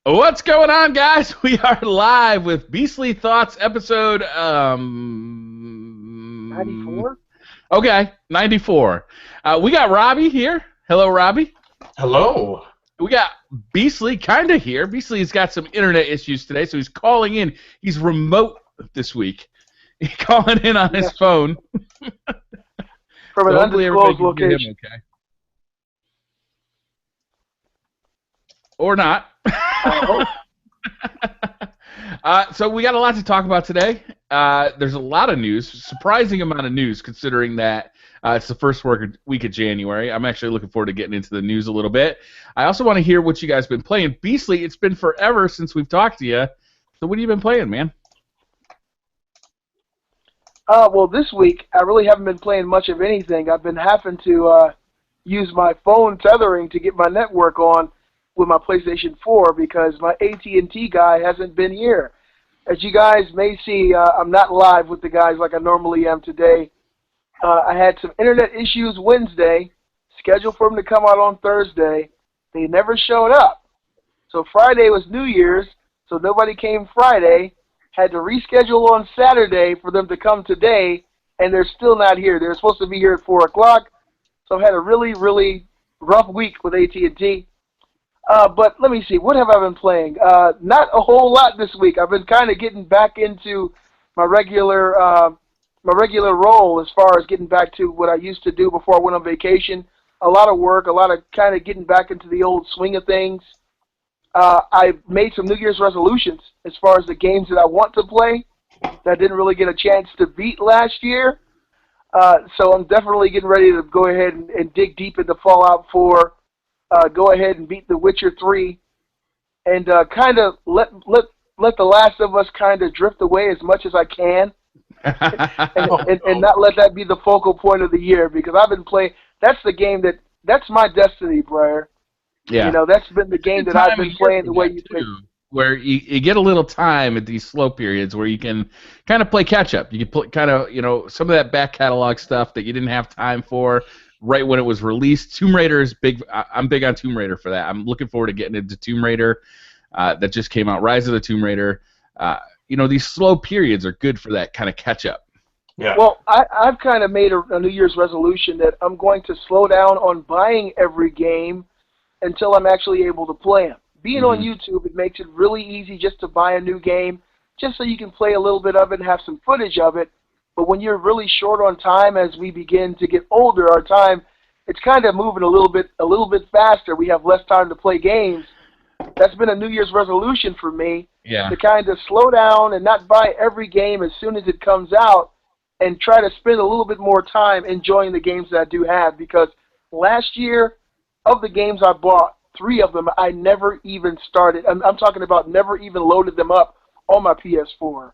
What's going on, guys? We are live with Beastly Thoughts episode 94? Okay, 94. We got Robbie here. Hello, Robbie. Hello. We got Beastly kind of here. Beastly's got some internet issues today, so he's calling in. He's remote this week. He's calling in on his phone. From an undisclosed location. Okay. Or not. So we got a lot to talk about today. There's a lot of news, surprising amount of news considering that it's the first week of January. I'm actually looking forward to getting into the news a little bit. I also want to hear what you guys have been playing. Beastly, it's been forever since we've talked to you. So what have you been playing, man? Well, this week, I really haven't been playing much of anything. I've been having to use my phone tethering to get my network on with my PlayStation 4 because my AT&T guy hasn't been here. As you guys may see, I'm not live with the guys like I normally am today. I had some internet issues Wednesday, scheduled for them to come out on Thursday. They never showed up. So Friday was New Year's, so nobody came Friday. Had to reschedule on Saturday for them to come today, and they're still not here. They're supposed to be here at 4 o'clock, so I had a really, really rough week with AT&T. But let me see, what have I been playing? Not a whole lot this week. I've been kind of getting back into my regular role as far as getting back to what I used to do before I went on vacation. A lot of work, a lot of kind of getting back into the old swing of things. I've made some New Year's resolutions as far as the games that I want to play that I didn't really get a chance to beat last year. So I'm definitely getting ready to go ahead and dig deep into Fallout 4. Go ahead and beat The Witcher 3, and kind of let The Last of Us kind of drift away as much as I can, and not let that be the focal point of the year, because I've been playing. That's the game that's my destiny, Briar. Yeah. You know, that's been the game that I've been playing the way you think. Where you get a little time at these slow periods where you can kind of play catch up. You can play kind of, some of that back catalog stuff that you didn't have time for right when it was released. Tomb Raider is big. I'm big on Tomb Raider for that. I'm looking forward to getting into Tomb Raider that just came out, Rise of the Tomb Raider. These slow periods are good for that kind of catch up. Yeah. Well, I've kind of made a New Year's resolution that I'm going to slow down on buying every game until I'm actually able to play them. Being on YouTube, it makes it really easy just to buy a new game, just so you can play a little bit of it and have some footage of it. But when you're really short on time as we begin to get older, our time, it's kind of moving a little bit faster. We have less time to play games. That's been a New Year's resolution for me, to kind of slow down and not buy every game as soon as it comes out and try to spend a little bit more time enjoying the games that I do have, because last year, of the games I bought, 3 of them I never even started. I'm talking about never even loaded them up on my PS4.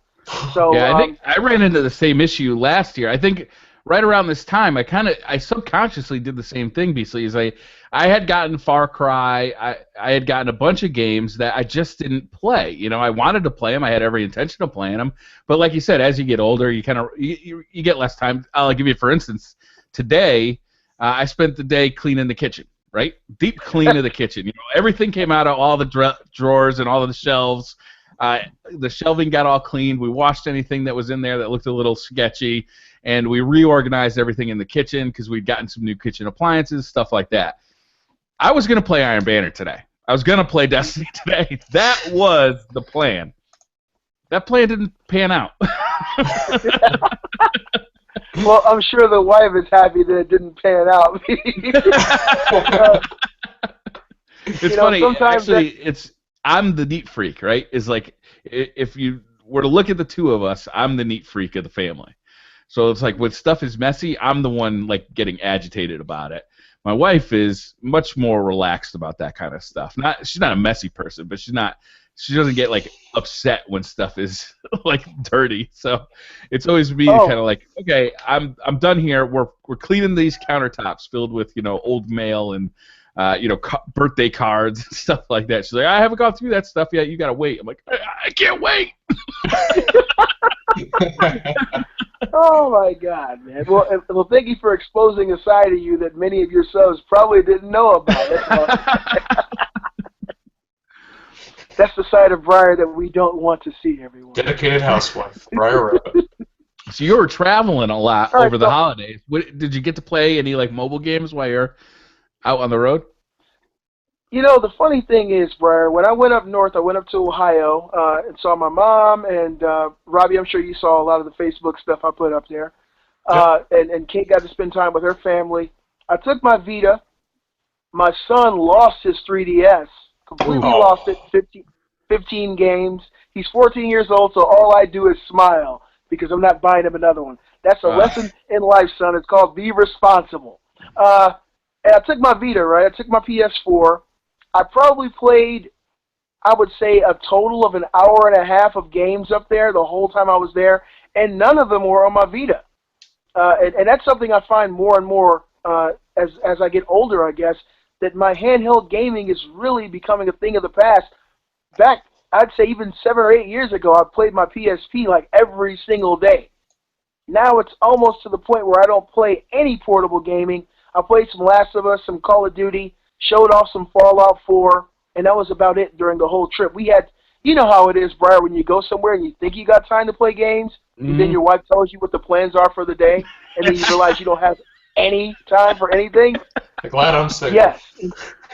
So yeah, I think I ran into the same issue last year. I think right around this time, I subconsciously did the same thing. Basically, is I had gotten Far Cry, I had gotten a bunch of games that I just didn't play. I wanted to play them. I had every intention of playing them. But like you said, as you get older, you kind of you get less time. I'll give you for instance. Today, I spent the day cleaning the kitchen. Right, deep clean of the kitchen. Everything came out of all the drawers and all of the shelves. The shelving got all cleaned. We washed anything that was in there that looked a little sketchy, and we reorganized everything in the kitchen because we'd gotten some new kitchen appliances, stuff like that. I was going to play Iron Banner today. I was going to play Destiny today. That was the plan. That plan didn't pan out. Well, I'm sure the wife is happy that it didn't pan out. It's funny. Actually, I'm the neat freak, right? It's like if you were to look at the two of us, I'm the neat freak of the family. So it's like when stuff is messy, I'm the one like getting agitated about it. My wife is much more relaxed about that kind of stuff. She's not a messy person, but she doesn't get like upset when stuff is like dirty. So it's always me kind of like, okay, I'm done here. We're cleaning these countertops filled with old mail and birthday cards and stuff like that. She's like, I haven't gone through that stuff yet. You gotta wait. I'm like, I can't wait. Oh my God, man! Well, thank you for exposing a side of you that many of your subs probably didn't know about. That's the side of Briar that we don't want to see, everyone. Dedicated housewife, BriarRabbit. So you were traveling a lot All right, over the holidays. Did you get to play any like mobile games while you're out on the road? You know, the funny thing is, Briar, when I went up north, I went up to Ohio and saw my mom and Robbie. I'm sure you saw a lot of the Facebook stuff I put up there. And Kate got to spend time with her family. I took my Vita. My son lost his 3DS, completely lost it, 15 games. He's 14 years old, so all I do is smile because I'm not buying him another one. That's a lesson in life, son. It's called be responsible. And I took my Vita, right? I took my PS4. I probably played, I would say, a total of an hour and a half of games up there the whole time I was there, and none of them were on my Vita. And that's something I find more and more as I get older, I guess, that my handheld gaming is really becoming a thing of the past. Back, I'd say even 7 or 8 years ago, I played my PSP like every single day. Now it's almost to the point where I don't play any portable gaming. I played some Last of Us, some Call of Duty, showed off some Fallout 4, and that was about it during the whole trip. We had, you know how it is, Briar, when you go somewhere and you think you got time to play games, and then your wife tells you what the plans are for the day, and then you realize you don't have any time for anything. I'm glad I'm sick. Yes.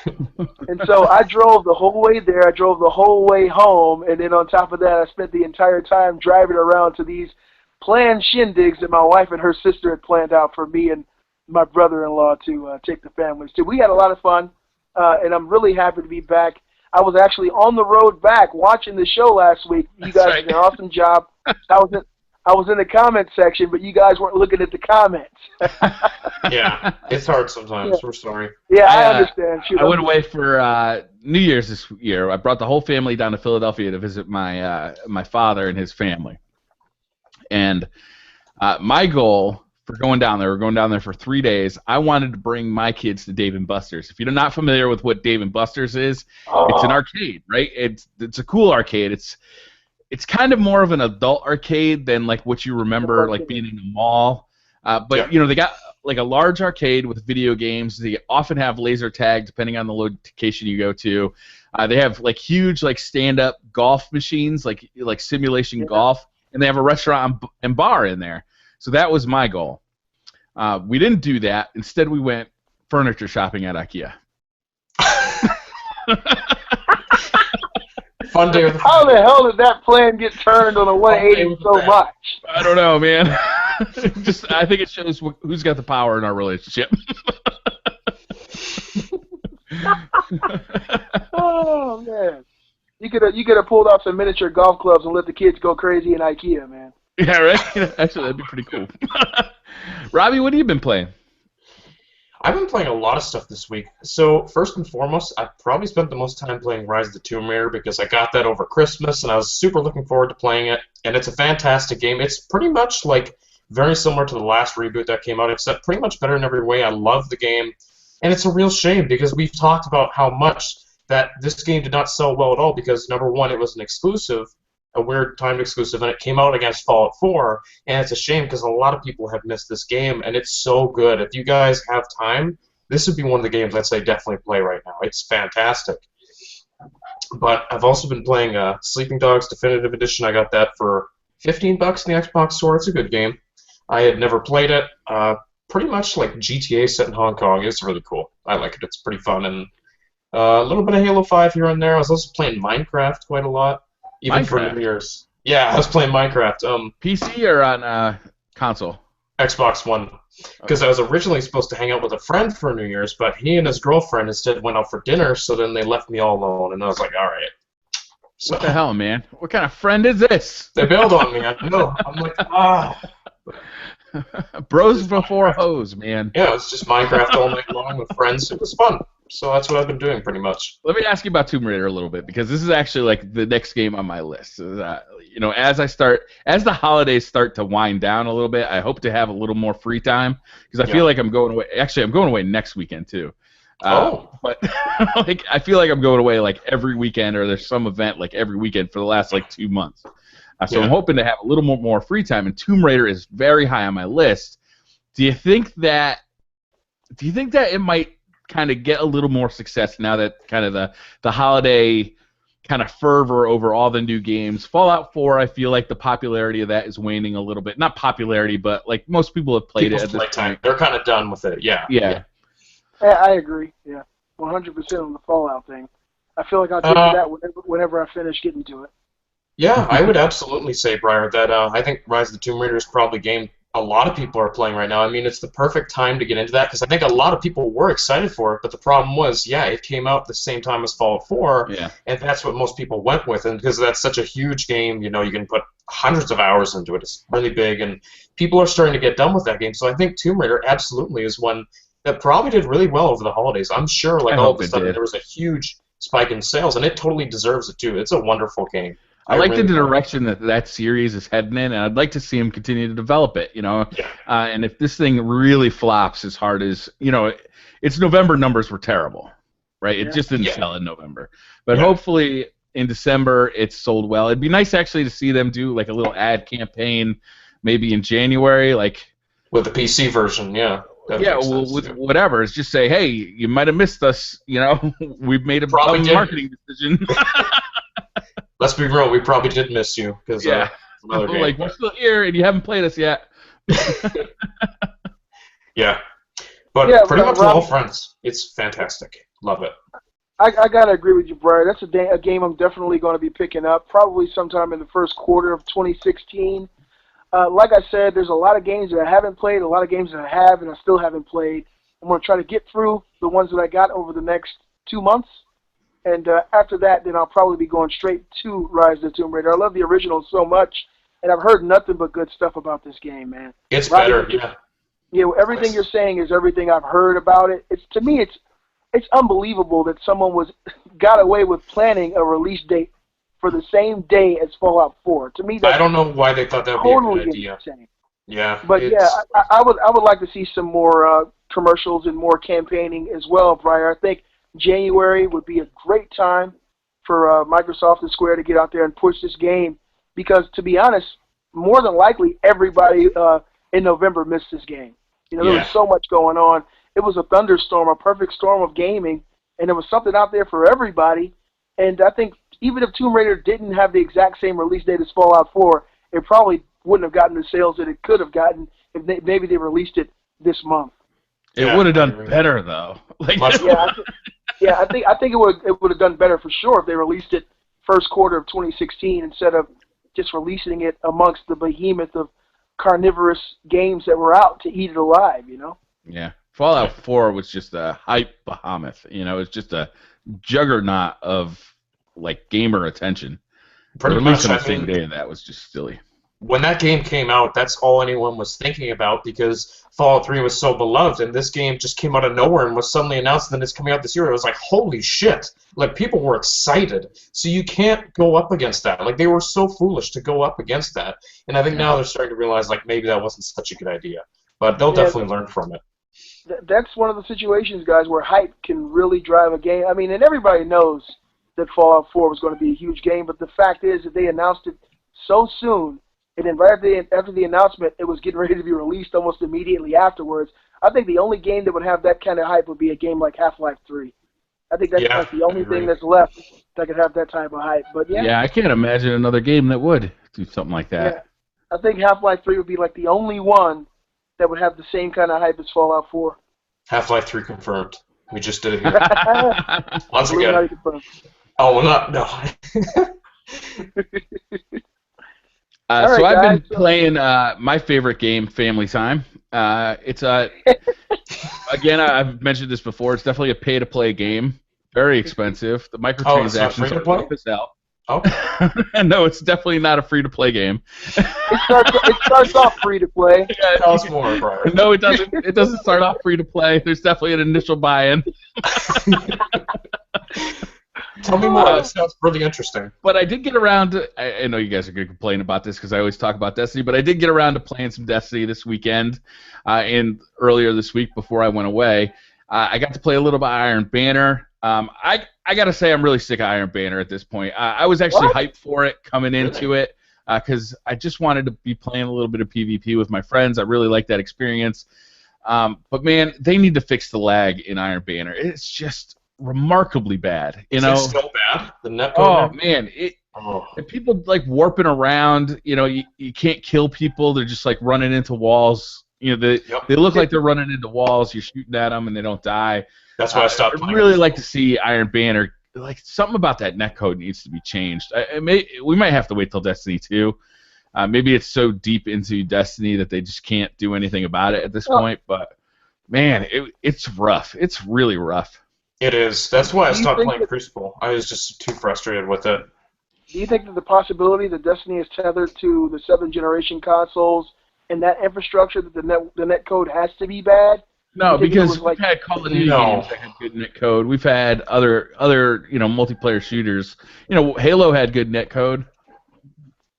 And so I drove the whole way there. I drove the whole way home, and then on top of that, I spent the entire time driving around to these planned shindigs that my wife and her sister had planned out for me and my brother-in-law to take the families to. We had a lot of fun, and I'm really happy to be back. I was actually on the road back watching the show last week. You guys did an awesome job. I was in the comment section, but you guys weren't looking at the comments. Yeah, it's hard sometimes. Yeah. We're sorry. Yeah, I understand. I went away for New Year's this year. I brought the whole family down to Philadelphia to visit my my father and his family. And my goal for going down there, we're going down there for 3 days. I wanted to bring my kids to Dave & Buster's. If you're not familiar with what Dave & Buster's is, it's an arcade, right? It's a cool arcade. It's kind of more of an adult arcade than like what you remember like being in a mall. But you know, they got like a large arcade with video games. They often have laser tag depending on the location you go to. They have like huge like stand-up golf machines, like simulation golf, and they have a restaurant and bar in there. So that was my goal. We didn't do that. Instead, we went furniture shopping at IKEA. Fun day. How the hell did that plan get turned on a 180 so much? I don't know, man. I think it shows who's got the power in our relationship. Oh man, you could have pulled out some miniature golf clubs and let the kids go crazy in IKEA, man. Yeah, right. Actually, that'd be pretty cool. Robbie, what have you been playing? I've been playing a lot of stuff this week. So first and foremost, I probably spent the most time playing Rise of the Tomb Raider because I got that over Christmas and I was super looking forward to playing it. And it's a fantastic game. It's pretty much like very similar to the last reboot that came out, except pretty much better in every way. I love the game. And it's a real shame because we've talked about how much that this game did not sell well at all because, number one, it was an exclusive, a weird timed exclusive, and it came out against Fallout 4, and it's a shame because a lot of people have missed this game, and it's so good. If you guys have time, this would be one of the games I'd say definitely play right now. It's fantastic. But I've also been playing Sleeping Dogs Definitive Edition. I got that for $15 in the Xbox Store. It's a good game. I had never played it. Pretty much like GTA set in Hong Kong. It's really cool. I like it. It's pretty fun. And a little bit of Halo 5 here and there. I was also playing Minecraft quite a lot. Even for New Year's. Yeah, I was playing Minecraft. PC or on console? Xbox One. Because I was originally supposed to hang out with a friend for New Year's, but he and his girlfriend instead went out for dinner, so then they left me all alone, and I was like, all right. So, what the hell, man? What kind of friend is this? They bailed on me. I know. I'm like, Bros before hoes, man. Yeah, it was just Minecraft all night long with friends. It was fun. So that's what I've been doing pretty much. Let me ask you about Tomb Raider a little bit because this is actually like the next game on my list. You know, as the holidays start to wind down a little bit, I hope to have a little more free time because I feel like I'm going away. Actually, I'm going away next weekend too. But like I feel like I'm going away like every weekend or there's some event like every weekend for the last like 2 months. So I'm hoping to have a little more free time, and Tomb Raider is very high on my list. Do you think that it might kind of get a little more success now that kind of the holiday kind of fervor over all the new games. Fallout 4, I feel like the popularity of that is waning a little bit. Not popularity, but like most people have played it at this point. They're kind of done with it. Yeah. Yeah. I agree. Yeah, 100% on the Fallout thing. I feel like I'll get to that whenever I finish getting to it. Yeah, I would absolutely say, Briar, that I think Rise of the Tomb Raider is probably a game a lot of people are playing right now. I mean, it's the perfect time to get into that because I think a lot of people were excited for it, but the problem was, it came out at the same time as Fallout 4, and that's what most people went with, and because that's such a huge game, you can put hundreds of hours into it. It's really big, and people are starting to get done with that game, so I think Tomb Raider absolutely is one that probably did really well over the holidays. I'm sure, all of a sudden, there was a huge spike in sales, and it totally deserves it, too. It's a wonderful game. I like the direction that series is heading in, and I'd like to see him continue to develop it, And if this thing really flops as hard as, its November numbers were terrible, right? It just didn't sell in November. But hopefully in December it's sold well. It'd be nice actually to see them do like a little ad campaign maybe in January, like with the PC version, with whatever. It's just say, hey, you might have missed us, we've made a dumb marketing decision. Let's be real, we probably did miss you because another game. Like we're still here and you haven't played us yet. But pretty much all friends. It's fantastic. Love it. I gotta agree with you, Brian. That's a game I'm definitely going to be picking up, probably sometime in the first quarter of 2016. Like I said, there's a lot of games that I haven't played, a lot of games that I have and I still haven't played. I'm going to try to get through the ones that I got over the next 2 months. And after that, then I'll probably be going straight to Rise of the Tomb Raider. I love the original so much, and I've heard nothing but good stuff about this game, man. It's better, everything you're saying is everything I've heard about it. To me, it's unbelievable that someone got away with planning a release date for the same day as Fallout 4. To me, that's I don't know why they thought that would be a good idea. Insane. Yeah, but I would like to see some more commercials and more campaigning as well, Brian. I think January would be a great time for Microsoft and Square to get out there and push this game because, to be honest, more than likely everybody in November missed this game. There was so much going on. It was a thunderstorm, a perfect storm of gaming, and there was something out there for everybody. And I think even if Tomb Raider didn't have the exact same release date as Fallout 4, it probably wouldn't have gotten the sales that it could have gotten if maybe they released it this month. It would have done better, though. I think it would have done better for sure if they released it first quarter of 2016 instead of just releasing it amongst the behemoth of carnivorous games that were out to eat it alive, Yeah. Fallout 4 was just a hype behemoth. It's just a juggernaut of gamer attention. Pretty much on the same day, that was just silly. When that game came out, that's all anyone was thinking about because Fallout 3 was so beloved, and this game just came out of nowhere and was suddenly announced, and it's coming out this year. It was like, holy shit! People were excited. So you can't go up against that. They were so foolish to go up against that. And I think now they're starting to realize, maybe that wasn't such a good idea. But they'll definitely learn from it. That's one of the situations, guys, where hype can really drive a game. I mean, and everybody knows that Fallout 4 was going to be a huge game, but the fact is that they announced it so soon, and then right after the announcement, it was getting ready to be released almost immediately afterwards. I think the only game that would have that kind of hype would be a game like Half-Life 3. I think that's the only thing that's left that could have that type of hype. But I can't imagine another game that would do something like that. Yeah. I think Half-Life 3 would be the only one that would have the same kind of hype as Fallout 4. Half-Life 3 confirmed. We just did it here. Once again. Oh, no. So I've been playing my favorite game, Family Time. It's again, I've mentioned this before. It's definitely a pay-to-play game. Very expensive. The microtransactions are tough as hell. Oh. No, it's definitely not a free-to-play game. It starts off free-to-play. Tell us more, Brian. No, it doesn't. It doesn't start off free-to-play. There's definitely an initial buy-in. Tell me more. That sounds really interesting. But I did get around to, I know you guys are going to complain about this because I always talk about Destiny, but I did get around to playing some Destiny this weekend and earlier this week before I went away. I got to play a little bit of Iron Banner. I got to say I'm really sick of Iron Banner at this point. I was actually hyped for it coming into it because I just wanted to be playing a little bit of PvP with my friends. I really like that experience. But, man, they need to fix the lag in Iron Banner. It's just remarkably bad. You Is know, it still bad? The netcode? oh man, Oh. and people like warping around. You know, you can't kill people. They're just like running into walls. You know, they look like they're running into walls. You're shooting at them and they don't die. That's why I stopped I'd playing. really like to see Iron Banner. Like something about that netcode needs to be changed. We might have to wait till Destiny 2. Maybe it's so deep into Destiny that they just can't do anything about it at this point. But man, it's rough. It's really rough. It is. That's why I stopped playing Crucible. I was just too frustrated with it. Do you think that the possibility that Destiny is tethered to the 7th generation consoles and that infrastructure that the netcode has to be bad? No, because we've had Call of Duty games that had good netcode. We've had other multiplayer shooters. You know, Halo had good netcode.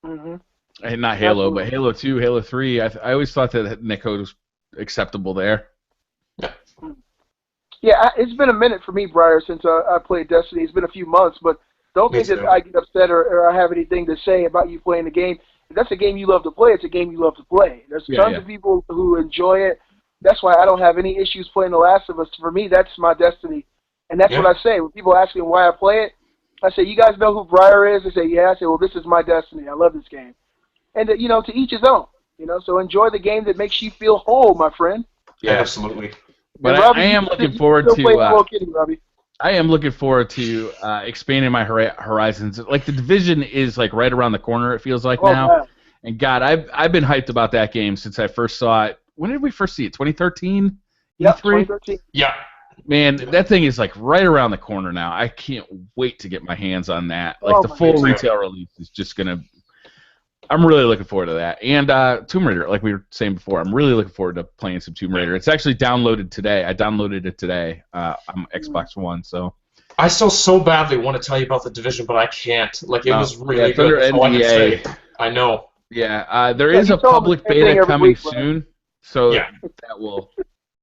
Mm-hmm. And not Halo, but Halo 2, Halo 3. I always thought that netcode was acceptable there. Yeah, it's been a minute for me, Briar, since I played Destiny. It's been a few months, but don't think that I get upset or I have anything to say about you playing the game. If that's a game you love to play, it's a game you love to play. There's tons of people who enjoy it. That's why I don't have any issues playing The Last of Us. For me, that's my Destiny. And that's what I say. When people ask me why I play it, I say, you guys know who Briar is? They say, yeah. I say, well, this is my Destiny. I love this game. And, to each his own. So enjoy the game that makes you feel whole, my friend. Yeah, absolutely. But Robbie, I am looking forward to I am looking forward to expanding my horizons. Like the Division is like right around the corner. It feels like now. Man. And God, I've been hyped about that game since I first saw it. When did we first see it? 2013? Yeah, E3? 2013. Yeah. Man, that thing is like right around the corner now. I can't wait to get my hands on that. Like the full retail release is just gonna. I'm really looking forward to that. And Tomb Raider, like we were saying before, I'm really looking forward to playing some Tomb Raider. It's actually downloaded today. I downloaded it today on Xbox One. So I still so badly want to tell you about the Division, but I can't. Like it was really good. That's all I can say. I know. Yeah, there is a public beta coming soon, so that will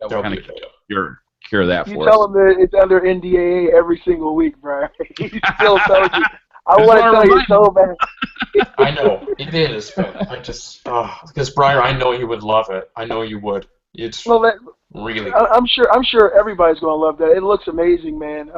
kind of cure that for us. You tell them that it's under NDAA every single week, Brian. He still tells you. I want to tell you so bad. I know it is, but I just because Briar, I know you would love it. I know you would. It's really. I'm sure everybody's gonna love that. It looks amazing, man.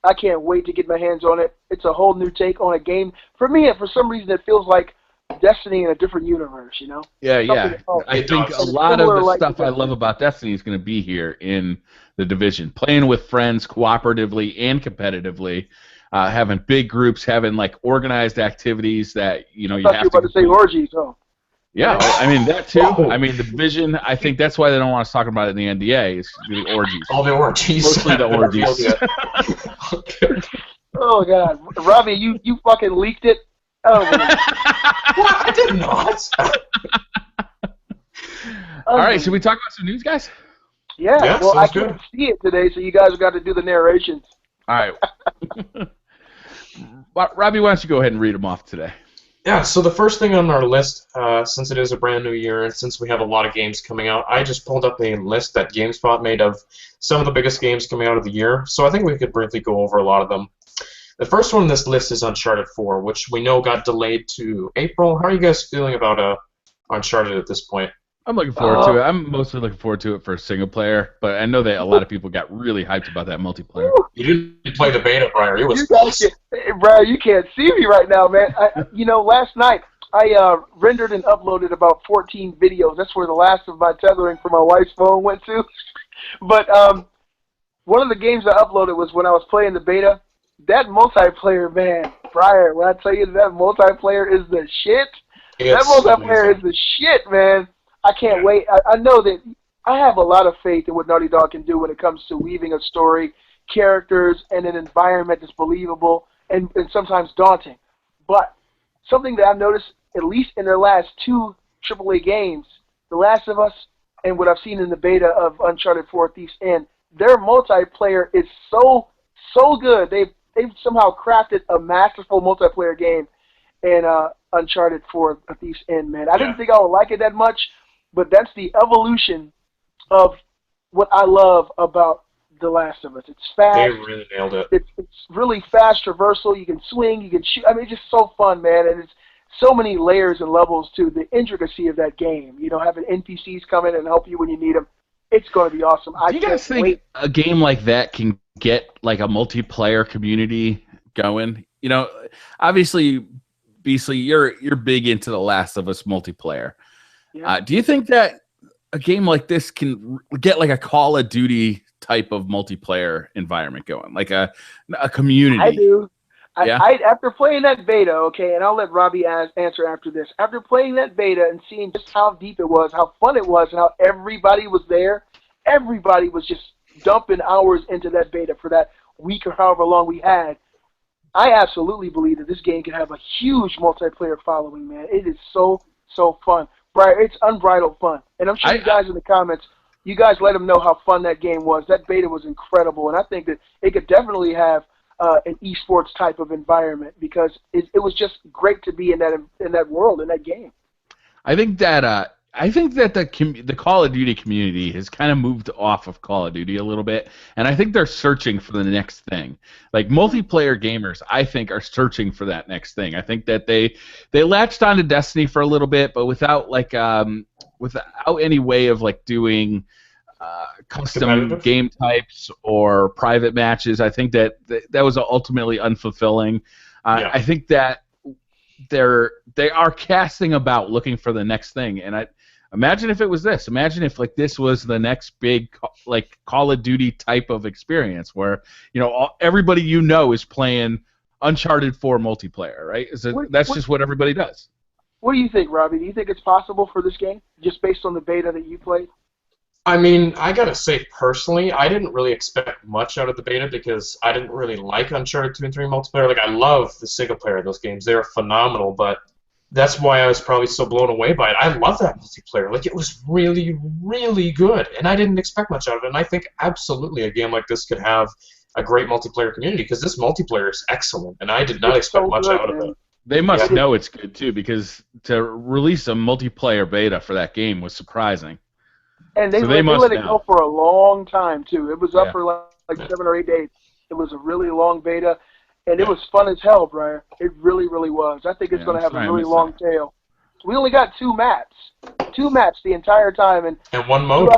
I can't wait to get my hands on it. It's a whole new take on a game. For me, for some reason, it feels like Destiny in a different universe. Yeah. I think a lot of the stuff I love about Destiny is going to be here in the Division. Playing with friends cooperatively and competitively. Having big groups, having like organized activities that you have to. You were about to say orgies, oh. Yeah, I mean that too. I mean the Division. I think that's why they don't want us talking about it in the NDA. Is the orgies. All the orgies. Mostly the orgies. Oh God, Robbie, you fucking leaked it. Oh man. What? I did not. All right, should we talk about some news, guys? Yeah. Well, I couldn't see it today, so you guys got to do the narrations. All right. Robbie, why don't you go ahead and read them off today? Yeah, so the first thing on our list, since it is a brand new year and since we have a lot of games coming out, I just pulled up a list that GameSpot made of some of the biggest games coming out of the year. So I think we could briefly go over a lot of them. The first one on this list is Uncharted 4, which we know got delayed to April. How are you guys feeling about Uncharted at this point? I'm looking forward to it. I'm mostly looking forward to it for single player, but I know that a lot of people got really hyped about that multiplayer. You didn't play the beta, Briar. It was Briar, you can't see me right now, man. Last night I rendered and uploaded about 14 videos. That's where the last of my tethering for my wife's phone went to. But one of the games I uploaded was when I was playing the beta. That multiplayer, man, Briar, when I tell you that multiplayer is the shit, that multiplayer is the shit, man. I can't wait. I know that I have a lot of faith in what Naughty Dog can do when it comes to weaving a story, characters, and an environment that's believable and sometimes daunting. But something that I've noticed, at least in their last 2 AAA games, The Last of Us and what I've seen in the beta of Uncharted 4: Thief's End, their multiplayer is so good. They've somehow crafted a masterful multiplayer game in Uncharted 4: Thief's End, man. I didn't think I would like it that much, but that's the evolution of what I love about The Last of Us. It's fast. They really nailed it. It's really fast traversal. You can swing, you can shoot. I mean, it's just so fun, man. And it's so many layers and levels to the intricacy of that game. Having NPCs come in and help you when you need them. It's going to be awesome. Do you guys think a game like that can get like a multiplayer community going. You know, obviously, Beasley, you're big into the Last of Us multiplayer. Yeah. Do you think that a game like this can get like a Call of Duty type of multiplayer environment going, like a community? I do. Yeah. After playing that beta, okay, and I'll let Robbie answer after this. After playing that beta and seeing just how deep it was, how fun it was, and how everybody was there, everybody was just dumping hours into that beta for that week or however long we had. I absolutely believe that this game can have a huge multiplayer following, man. It is so fun. Briar, it's unbridled fun. And I'm sure you guys in the comments, you guys let them know how fun that game was. That beta was incredible, and I think that it could definitely have an esports type of environment because it was just great to be in that world, in that game. I think that the Call of Duty community has kind of moved off of Call of Duty a little bit, and I think they're searching for the next thing. Like multiplayer gamers, I think, are searching for that next thing. I think that they latched onto Destiny for a little bit, but without any way of like doing custom game types or private matches. I think that was ultimately unfulfilling. Yeah. I think that they are casting about looking for the next thing, and I imagine if it was this. Imagine if like this was the next big like Call of Duty type of experience where everybody is playing Uncharted 4 multiplayer, right? That's just what everybody does. What do you think, Robbie? Do you think it's possible for this game just based on the beta that you played? I mean, I gotta say, personally, I didn't really expect much out of the beta because I didn't really like Uncharted 2 and 3 multiplayer. Like, I love the single player of those games. They're phenomenal, but that's why I was probably so blown away by it. I love that multiplayer. Like, it was really, really good, and I didn't expect much out of it. And I think absolutely a game like this could have a great multiplayer community because this multiplayer is excellent, and I did not expect much out of it. They must know it's good, too, because to release a multiplayer beta for that game was surprising. And they let it go for a long time, too. It was up for like 7 or 8 days. It was a really long beta, and it was fun as hell, Briar. It really, really was. I think it's going to have a really long tail. We only got 2 maps. 2 maps the entire time. And one mode?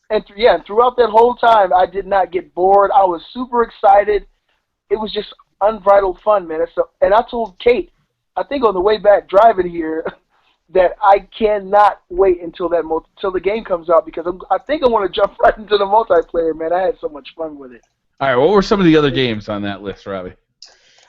Throughout that whole time, I did not get bored. I was super excited. It was just unbridled fun, man. And I told Kate, I think on the way back driving here, that I cannot wait until the game comes out because I think I want to jump right into the multiplayer, man. I had so much fun with it. All right, what were some of the other games on that list, Robbie?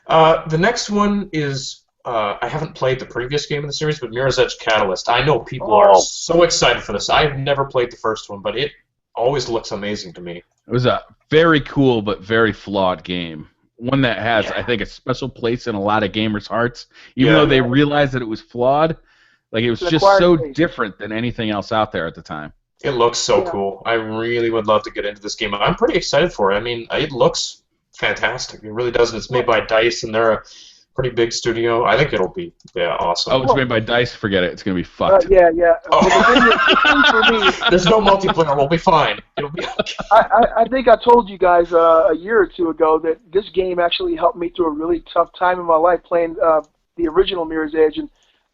The next one is I haven't played the previous game in the series, but Mirror's Edge Catalyst. I know people are so excited for this. I've never played the first one, but it always looks amazing to me. It was a very cool but very flawed game. One that has, I think, a special place in a lot of gamers' hearts, even though they realized that it was flawed. Like, it was just so different than anything else out there at the time. It looks so cool. I really would love to get into this game. I'm pretty excited for it. I mean, it looks fantastic. It really does. It's made by DICE, and they're a pretty big studio. I think it'll be awesome. Oh, it's made by DICE? Forget it. It's going to be fucked. Yeah. Oh. There's no multiplayer. We'll be fine. It'll be okay. I think I told you guys a year or two ago that this game actually helped me through a really tough time in my life playing the original Mirror's Edge and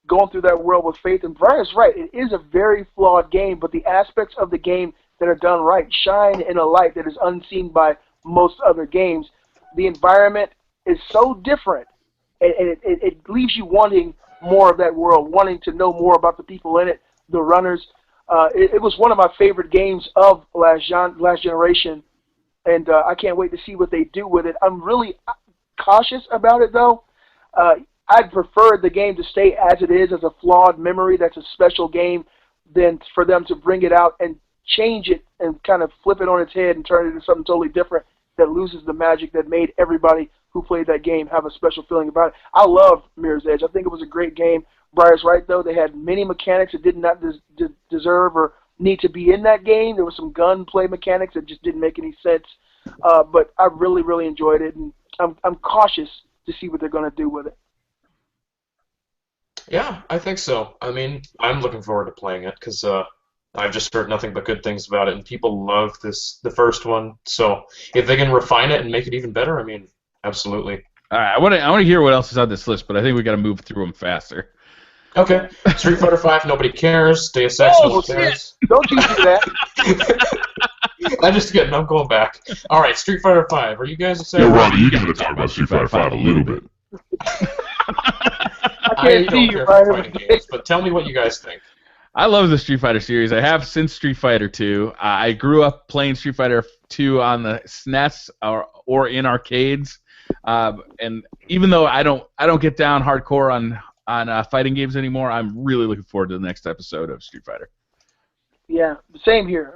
going through that world with faith. And Brian's right. It is a very flawed game, but the aspects of the game that are done right shine in a light that is unseen by most other games. The environment is so different, and it leaves you wanting more of that world, wanting to know more about the people in it, the runners. It was one of my favorite games of last generation, and I can't wait to see what they do with it. I'm really cautious about it, though. I'd prefer the game to stay as it is, as a flawed memory that's a special game, than for them to bring it out and change it and kind of flip it on its head and turn it into something totally different that loses the magic that made everybody who played that game have a special feeling about it. I love Mirror's Edge. I think it was a great game. Briar's right, though. They had many mechanics that did not deserve or need to be in that game. There was some gunplay mechanics that just didn't make any sense. But I really, really enjoyed it, and I'm cautious to see what they're going to do with it. Yeah, I think so. I mean, I'm looking forward to playing it because I've just heard nothing but good things about it, and people love the first one. So if they can refine it and make it even better, I mean, absolutely. All right, I want to hear what else is on this list, but I think we got to move through them faster. Okay. Street Fighter V, nobody cares. Deus Ex, nobody cares. Don't you do that. I'm just kidding. I'm going back. All right, Street Fighter V. Are you guys excited? Yo, Ronnie, you gotta talk about Street Fighter V a little bit. I don't care for fighting games, but tell me what you guys think. I love the Street Fighter series. I have since Street Fighter 2. I grew up playing Street Fighter 2 on the SNES or in arcades. And even though I don't get down hardcore on fighting games anymore, I'm really looking forward to the next episode of Street Fighter. Yeah, same here.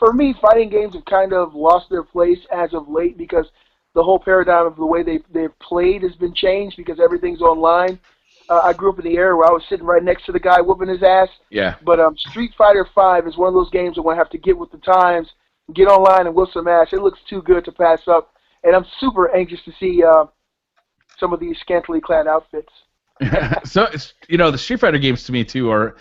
For me, fighting games have kind of lost their place as of late because the whole paradigm of the way they've played has been changed because everything's online. I grew up in the era where I was sitting right next to the guy whooping his ass. Yeah. But Street Fighter V is one of those games that I have to get with the times, get online and whoop some ass. It looks too good to pass up, and I'm super anxious to see some of these scantily clad outfits. So the Street Fighter games to me too are.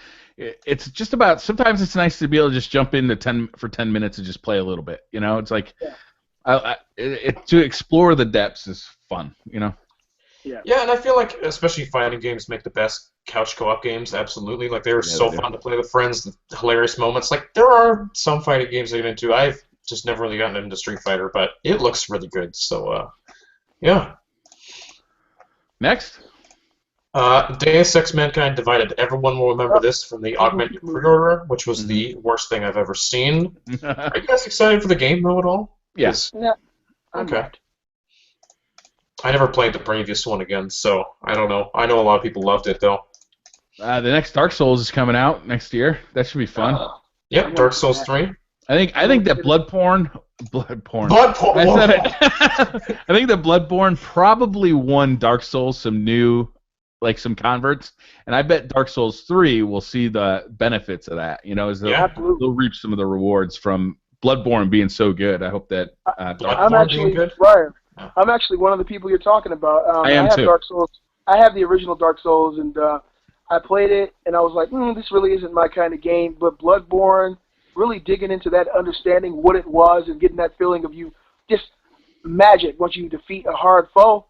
It's just about. Sometimes it's nice to be able to just jump into 10 minutes and just play a little bit. It's like, to explore the depths is fun. Yeah, and I feel like especially fighting games make the best couch co-op games. Absolutely, like they're so fun to play with friends. The hilarious moments. Like there are some fighting games I get into. I've just never really gotten into Street Fighter, but it looks really good. So, yeah. Next. Deus Ex: Mankind Divided. Everyone will remember this from the augmented pre-order, which was the worst thing I've ever seen. Are you guys excited for the game though at all? Yes. Yeah. Okay. I never played the previous one again, so I don't know. I know a lot of people loved it though. The next Dark Souls is coming out next year. That should be fun. Yep, Dark Souls 3. I think that Bloodborne. Bloodborne. I said it. I think that Bloodborne probably won Dark Souls some converts, and I bet Dark Souls 3 will see the benefits of that. They'll reap some of the rewards from Bloodborne being so good. I hope that. I'm actually Brian. I'm actually one of the people you're talking about. I have too. Dark Souls. I have the original Dark Souls, and I played it, and I was like, this really isn't my kind of game. But Bloodborne, really digging into that, understanding what it was, and getting that feeling of you just magic once you defeat a hard foe.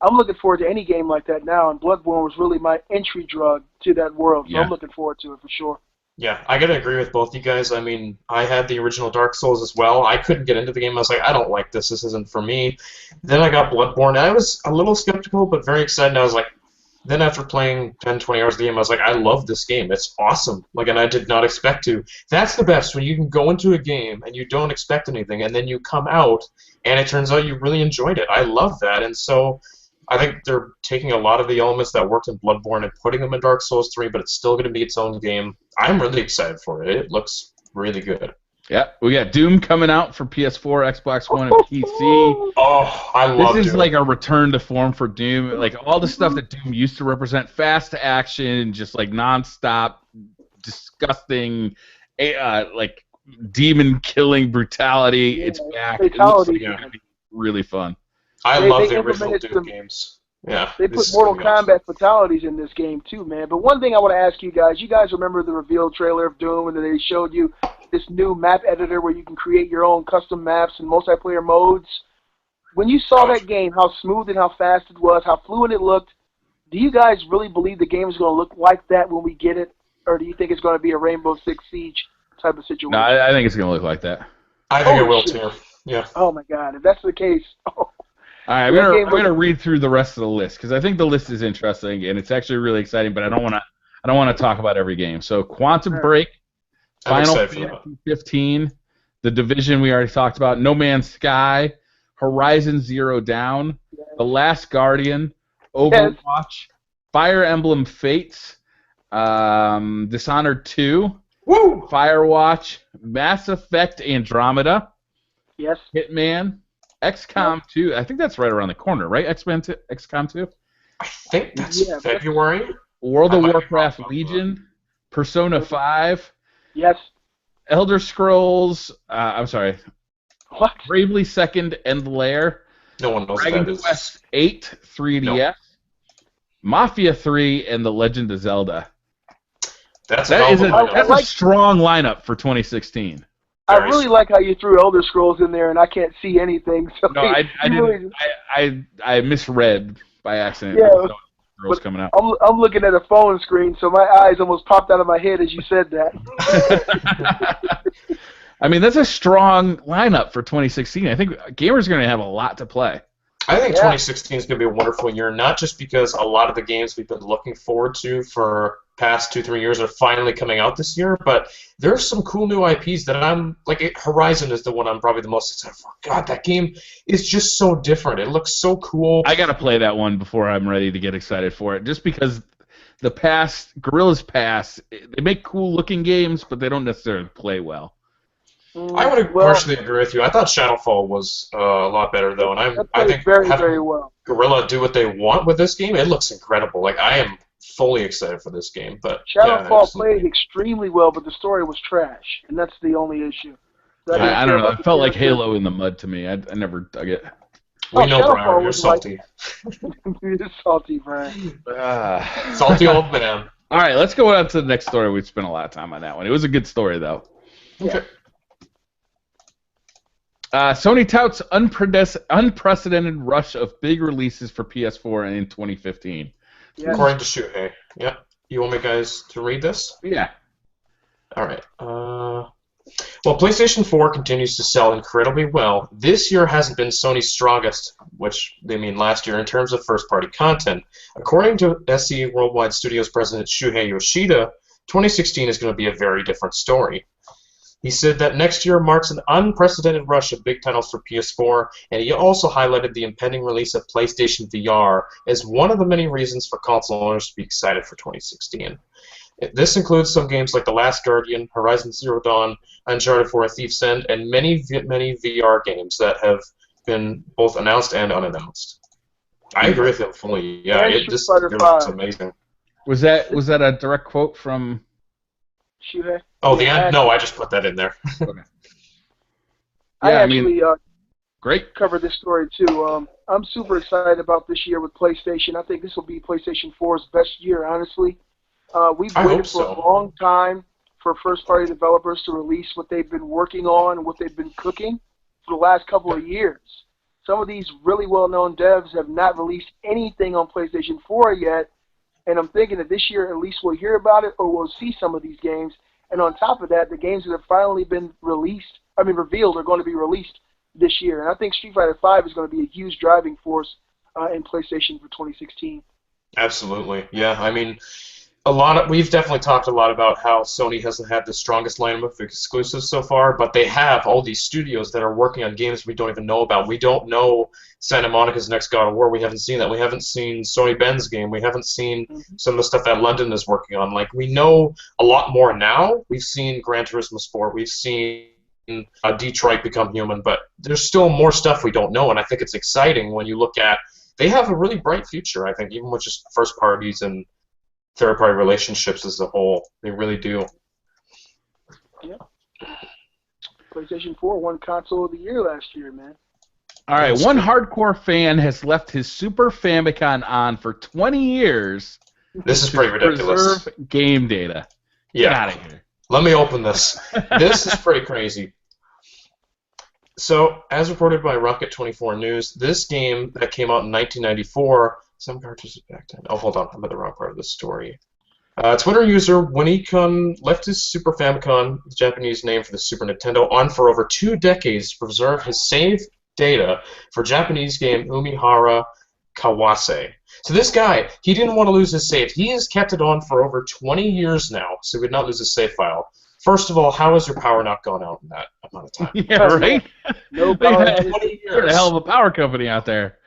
I'm looking forward to any game like that now, and Bloodborne was really my entry drug to that world, so I'm looking forward to it for sure. Yeah, I gotta agree with both you guys. I mean, I had the original Dark Souls as well. I couldn't get into the game. I was like, I don't like this. This isn't for me. Then I got Bloodborne, and I was a little skeptical, but very excited. I was like, then after playing 10, 20 hours of the game, I was like, I love this game. It's awesome. And I did not expect to. That's the best, when you can go into a game and you don't expect anything, and then you come out, and it turns out you really enjoyed it. I love that, and so I think they're taking a lot of the elements that worked in Bloodborne and putting them in Dark Souls 3, but it's still going to be its own game. I'm really excited for it. It looks really good. Yeah, we got Doom coming out for PS4, Xbox One, and PC. Oh, I love This is Doom. like a return to form for Doom. Like all the stuff that Doom used to represent, fast action, just like nonstop, disgusting, like demon-killing brutality. It's back. It looks like it's gonna be really fun. I love the original Doom games. Yeah, they put Mortal Kombat fatalities in this game too, man. But one thing I want to ask you guys remember the reveal trailer of Doom, and then they showed you this new map editor where you can create your own custom maps and multiplayer modes. When you saw that game, how smooth and how fast it was, how fluid it looked, do you guys really believe the game is going to look like that when we get it, or do you think it's going to be a Rainbow Six Siege type of situation? No, I think it's going to look like that. I think it will too. Yeah. Oh my God, if that's the case. All right, I'm gonna read through the rest of the list because I think the list is interesting and it's actually really exciting. But I don't want to talk about every game. So Quantum Break, Final Fantasy 15, The Division we already talked about, No Man's Sky, Horizon Zero Dawn, The Last Guardian, Overwatch, Fire Emblem Fates, Dishonored 2, Firewatch, Mass Effect Andromeda, Hitman, XCOM 2. I think that's right around the corner, right? XCOM 2? I think that's February. World of Warcraft Legion, Persona 5. Yes. Elder Scrolls, I'm sorry. What? Bravely Second End Lair. No one knows Dragon what that is. Quest 8, 3DS. No. Mafia 3, and The Legend of Zelda. That's a strong lineup for 2016. I really like how you threw Elder Scrolls in there, and I can't see anything. So no, I didn't. I misread by accident. Yeah, Scrolls coming out. I'm looking at a phone screen, so my eyes almost popped out of my head as you said that. I mean, that's a strong lineup for 2016. I think gamers are going to have a lot to play. I think 2016 is going to be a wonderful year, not just because a lot of the games we've been looking forward to for past 2-3 years are finally coming out this year, but there's some cool new IPs that I'm like. Horizon is the one I'm probably the most excited for. God, that game is just so different. It looks so cool. I got to play that one before I'm ready to get excited for it, just because the past Guerrilla's past, they make cool looking games, but they don't necessarily play well. I would partially agree with you. I thought Shadowfall was a lot better though, and I think very well. Guerrilla do what they want with this game. It looks incredible. Like I am fully excited for this game. But Shadowfall played extremely well, but the story was trash, and that's the only issue. I don't know. It felt like Halo in the mud to me. I never dug it. We know, Brian. You're salty. You're salty, Brian. Salty old man. All right, let's go on to the next story. We spent a lot of time on that one. It was a good story, though. Okay. Sony touts unprecedented rush of big releases for PS4 in 2015. Yes. According to Shuhei. Yep. You want me guys to read this? Yeah. All right. Well, PlayStation 4 continues to sell incredibly well. This year hasn't been Sony's strongest, which they mean last year, in terms of first-party content. According to SE Worldwide Studios president Shuhei Yoshida, 2016 is going to be a very different story. He said that next year marks an unprecedented rush of big titles for PS4, and he also highlighted the impending release of PlayStation VR as one of the many reasons for console owners to be excited for 2016. This includes some games like The Last Guardian, Horizon Zero Dawn, Uncharted 4: A Thief's End, and many VR games that have been both announced and unannounced. I agree with him fully. Yeah, this looks amazing. Was that a direct quote from Shuhei? Oh, the end? No, I just put that in there. Okay. I actually great. covered this story too. I'm super excited about this year with PlayStation. I think this will be PlayStation 4's best year, honestly. We've waited for a long time for first-party developers to release what they've been working on and what they've been cooking for the last couple of years. Some of these really well-known devs have not released anything on PlayStation 4 yet, and I'm thinking that this year at least we'll hear about it or we'll see some of these games. And on top of that, the games that have finally been revealed are going to be released this year. And I think Street Fighter V is going to be a huge driving force in PlayStation for 2016. Absolutely. Yeah, I mean, we've definitely talked a lot about how Sony hasn't had the strongest lineup of exclusives so far, but they have all these studios that are working on games we don't even know about. We don't know Santa Monica's next God of War. We haven't seen that. We haven't seen Sony Ben's game. We haven't seen some of the stuff that London is working on. Like, we know a lot more now. We've seen Gran Turismo Sport. We've seen Detroit Become Human, but there's still more stuff we don't know, and I think it's exciting when you look at they have a really bright future, I think, even with just first parties and third-party relationships as a whole. They really do. Yeah. PlayStation 4 won Console of the Year last year, man. All right, one hardcore fan has left his Super Famicom on for 20 years. This is pretty ridiculous. Preserve game data. Yeah. Get out of here. Let me open this. This is pretty crazy. So, as reported by Rocket24 News, this game that came out in 1994. Some cartridges back then. Oh, hold on. I'm at the wrong part of the story. Twitter user Winikun left his Super Famicom, the Japanese name for the Super Nintendo, on for over 2 decades to preserve his save data for Japanese game Umihara Kawase. So this guy, he didn't want to lose his save. He has kept it on for over 20 years now, so he would not lose his save file. First of all, how has your power not gone out in that amount of time? Yeah, right? No power. 20 You're a hell of a power company out there.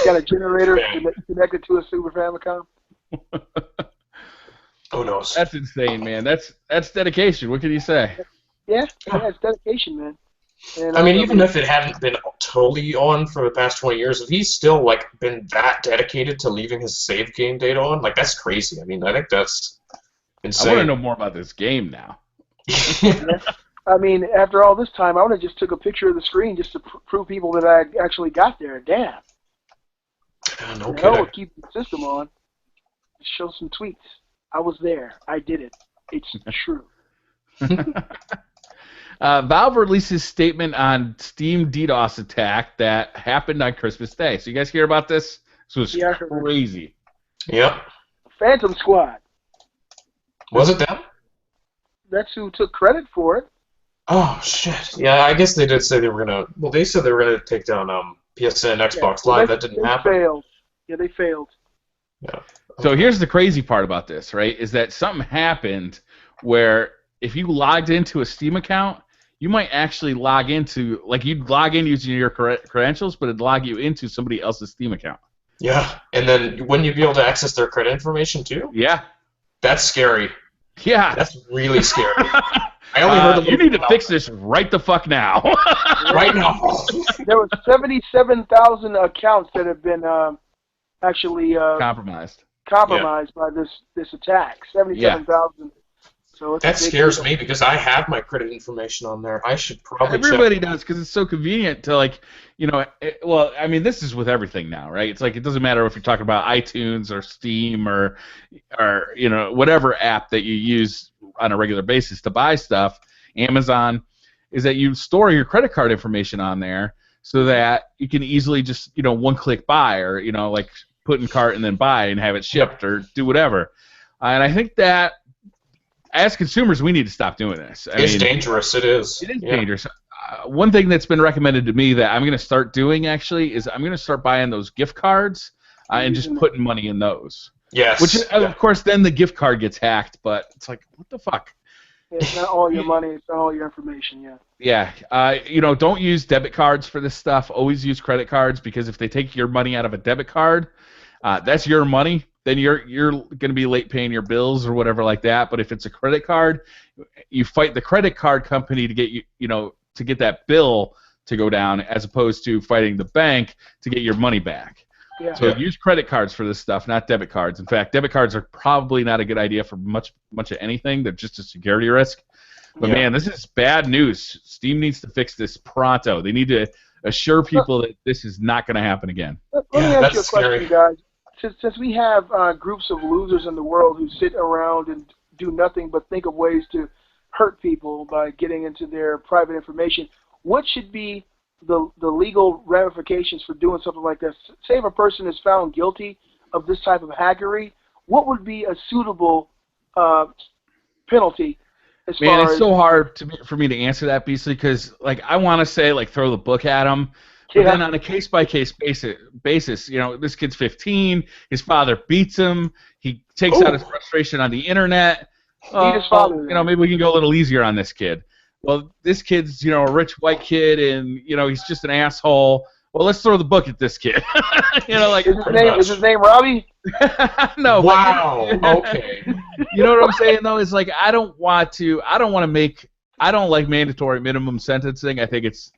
Got a generator connected to a Super Famicom. Who knows? That's insane, man. That's dedication. What can you say? Yeah, it's dedication, man. And I mean, even if it hadn't been totally on for the past 20 years, if he's still been that dedicated to leaving his save game data on, that's crazy. I mean, I think that's insane. I want to know more about this game now. Yeah. I mean, after all this time, I would have just took a picture of the screen just to prove people that I actually got there. Damn. No kidding. Keep the system on. Show some tweets. I was there. I did it. It's true. Valve releases statement on Steam DDoS attack that happened on Christmas Day. So you guys hear about this? This was crazy. Yep. Phantom Squad. Was it them? That's who took credit for it. Oh shit! Yeah, I guess they did say they were gonna. Well, they said they were gonna take down PSN, Yeah, Xbox well, Live. That didn't they happen. failed. Yeah, they failed. Yeah. So Okay. here's the crazy part about this, right? Is that something happened where if you logged into a Steam account, you might actually log into, like, you'd log in using your credentials, but it'd log you into somebody else's Steam account. Yeah, and then wouldn't you be able to access their credit information too? Yeah. That's scary. Yeah. That's really scary. I only heard a little you need to about fix this right the fuck now. right now. There was 77,000 accounts that have been actually Compromised. compromised by this attack. 77,000. So it's a That big scares deal. me because I have my credit information on there. I should probably Everybody check. does because it's so convenient to, like, well, I mean, this is with everything now, right? It's like it doesn't matter if you're talking about iTunes or Steam or whatever app that you use on a regular basis to buy stuff, Amazon, is that you store your credit card information on there so that you can easily just, one-click buy or, like put in cart and then buy and have it shipped or do whatever. And I think that as consumers, we need to stop doing this. It's dangerous. It is. It is dangerous. One thing that's been recommended to me that I'm going to start doing actually is I'm going to start buying those gift cards and just putting money in those. Yes. Which, of course, then the gift card gets hacked, but it's like, what the fuck? It's not all your money. It's not all your information. Yeah. Yeah. Don't use debit cards for this stuff. Always use credit cards because if they take your money out of a debit card, that's your money. Then you're going to be late paying your bills or whatever like that. But if it's a credit card, you fight the credit card company to get to get that bill to go down, as opposed to fighting the bank to get your money back. Yeah. So use credit cards for this stuff, not debit cards. In fact, debit cards are probably not a good idea for much of anything. They're just a security risk. But man, this is bad news. Steam needs to fix this pronto. They need to assure people that this is not going to happen again. Let me ask you a that's question, scary. guys. Since we have groups of losers in the world who sit around and do nothing but think of ways to hurt people by getting into their private information, what should be the legal ramifications for doing something like this? Say if a person is found guilty of this type of hackery, what would be a suitable penalty? Man, it's so hard for me to answer that, Beasley, because like I want to say like throw the book at them. But then on a case-by-case basis, this kid's 15. His father beats him. He takes out his frustration on the internet. Beat his father. Maybe we can go a little easier on this kid. Well, this kid's, a rich white kid, and he's just an asshole. Well, let's throw the book at this kid. Is his name Robbie? No. Wow. Okay. You know what I'm saying though? Is like I don't like mandatory minimum sentencing. I think it's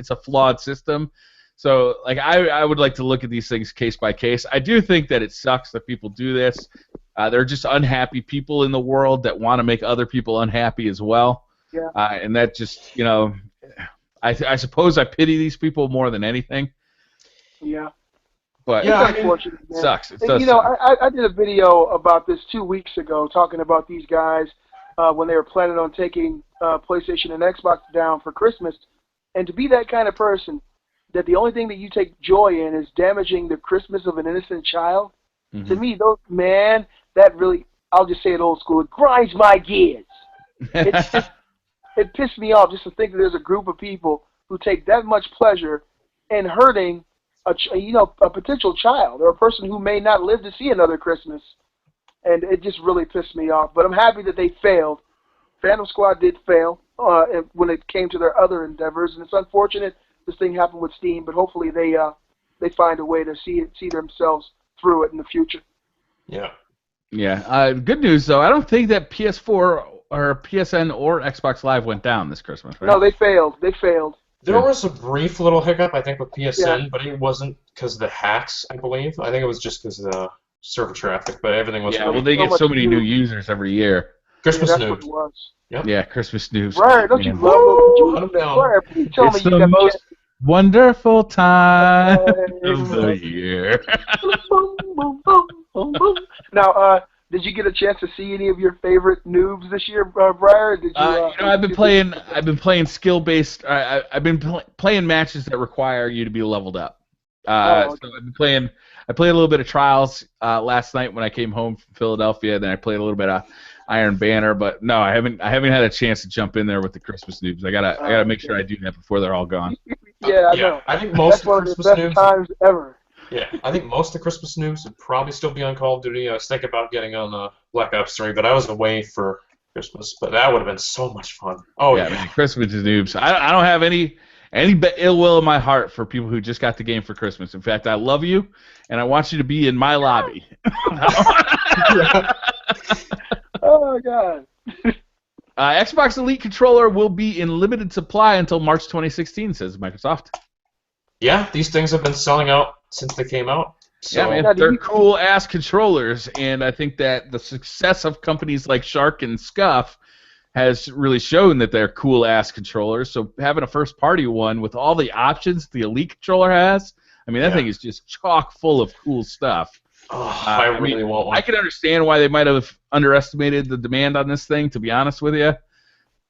a flawed system. So, like, I would like to look at these things case by case. I do think that it sucks that people do this. They're just unhappy people in the world that want to make other people unhappy as well. Yeah. And that just, I suppose I pity these people more than anything. Yeah. But it's unfortunate, man. It sucks. It And, does suck. I did a video about this 2 weeks ago talking about these guys when they were planning on taking PlayStation and Xbox down for Christmas. And to be that kind of person, that the only thing that you take joy in is damaging the Christmas of an innocent child, to me, that really, I'll just say it old school, it grinds my gears. It pissed me off just to think that there's a group of people who take that much pleasure in hurting a potential child or a person who may not live to see another Christmas. And it just really pissed me off. But I'm happy that they failed. Phantom Squad did fail when it came to their other endeavors, and it's unfortunate this thing happened with Steam. But hopefully they find a way to see themselves through it in the future. Yeah. Yeah. Good news though. I don't think that PS4 or PSN or Xbox Live went down this Christmas. Right? No, they failed. There was a brief little hiccup, I think, with PSN, Yeah. but it wasn't because of the hacks, I believe. I think it was just because of the server traffic, but everything was Yeah. Well, they get so many new users every year. Christmas that's news. what it was. Yep. Yeah. Christmas news. Right? Don't you Man. love Woo! it? Briar, please tell me It's you the got most wonderful time Hey. of the year. Boom, boom, boom, boom, boom. Now, did you get a chance to see any of your favorite noobs this year, Briar? Did you? I've been playing skill-based. I've been playing matches that require you to be leveled up. Okay. So I've been playing. I played a little bit of Trials last night when I came home from Philadelphia. Then I played a little bit of Iron Banner, but no, I haven't had a chance to jump in there with the Christmas noobs. I gotta make sure I do that before they're all gone. Yeah, I know. I think most That's one of the of the Christmas best noobs. times ever. Yeah, I think most of the Christmas noobs would probably still be on Call of Duty. I was thinking about getting on Black Ops 3, but I was away for Christmas. But that would have been so much fun. Oh yeah, man, Christmas noobs. I don't have any ill will in my heart for people who just got the game for Christmas. In fact, I love you, and I want you to be in my lobby. Oh God. Xbox Elite controller will be in limited supply until March 2016, says Microsoft. Yeah, these things have been selling out since they came out. So. Yeah, man, they're cool-ass controllers, and I think that the success of companies like Shark and Scuff has really shown that they're cool-ass controllers. So having a first-party one with all the options the Elite controller has, I mean, that thing is just chock full of cool stuff. Oh, I really want one. I can understand why they might have underestimated the demand on this thing, to be honest with you.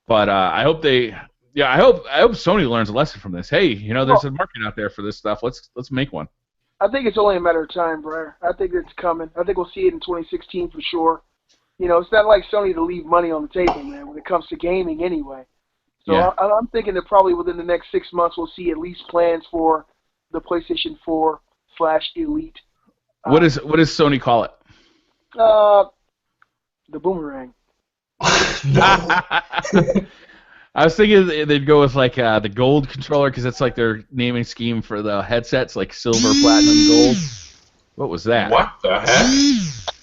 But I hope I hope Sony learns a lesson from this. Hey, there's a market out there for this stuff. Let's make one. I think it's only a matter of time, Briar. I think it's coming. I think we'll see it in 2016 for sure. It's not like Sony to leave money on the table, man, when it comes to gaming anyway. So I'm thinking that probably within the next 6 months we'll see at least plans for the PlayStation 4/Elite. What does Sony call it? The Boomerang. I was thinking they'd go with like the gold controller because that's like their naming scheme for the headsets, like silver, platinum, gold. What was that? What the heck?